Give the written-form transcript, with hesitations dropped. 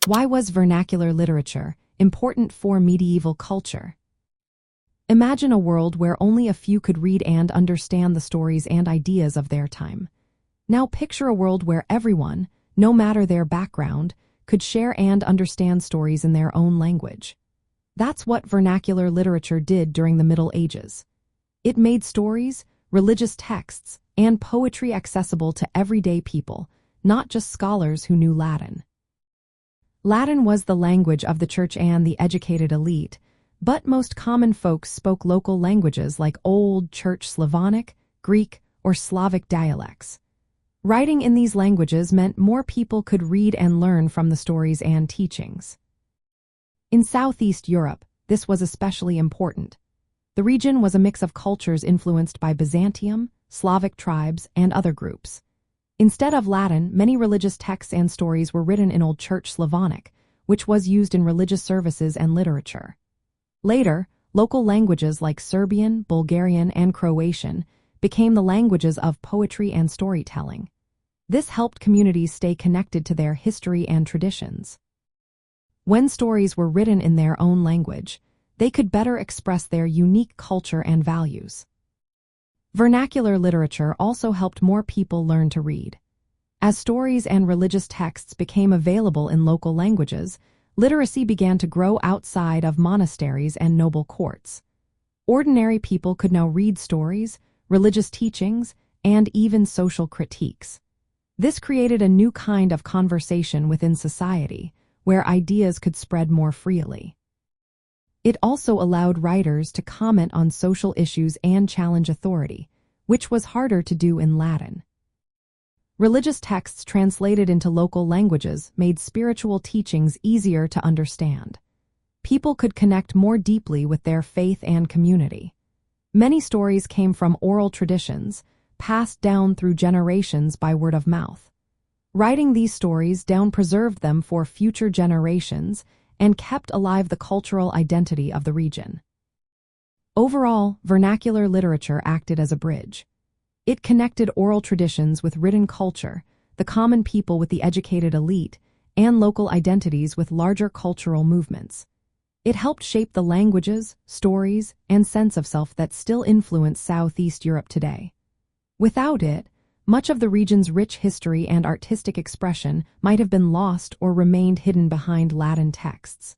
Why was vernacular literature important for medieval culture? Imagine a world where only a few could read and understand the stories and ideas of their time. Now picture a world where everyone, no matter their background, could share and understand stories in their own language. That's what vernacular literature did during the Middle Ages. It made stories, religious texts, and poetry accessible to everyday people, not just scholars who knew Latin. Latin was the language of the church and the educated elite, but most common folks spoke local languages like Old Church Slavonic, Greek, or Slavic dialects. Writing in these languages meant more people could read and learn from the stories and teachings. In Southeast Europe, this was especially important. The region was a mix of cultures influenced by Byzantium, Slavic tribes, and other groups. Instead of Latin, many religious texts and stories were written in Old Church Slavonic, which was used in religious services and literature. Later, local languages like Serbian, Bulgarian, and Croatian became the languages of poetry and storytelling. This helped communities stay connected to their history and traditions. When stories were written in their own language, they could better express their unique culture and values. Vernacular literature also helped more people learn to read. As stories and religious texts became available in local languages, literacy began to grow outside of monasteries and noble courts. Ordinary people could now read stories, religious teachings, and even social critiques. This created a new kind of conversation within society, where ideas could spread more freely. It also allowed writers to comment on social issues and challenge authority, which was harder to do in Latin. Religious texts translated into local languages made spiritual teachings easier to understand. People could connect more deeply with their faith and community. Many stories came from oral traditions, passed down through generations by word of mouth. Writing these stories down preserved them for future generations and kept alive the cultural identity of the region. Overall, vernacular literature acted as a bridge. It connected oral traditions with written culture, the common people with the educated elite, and local identities with larger cultural movements. It helped shape the languages, stories, and sense of self that still influence Southeast Europe today. Without it, much of the region's rich history and artistic expression might have been lost or remained hidden behind Latin texts.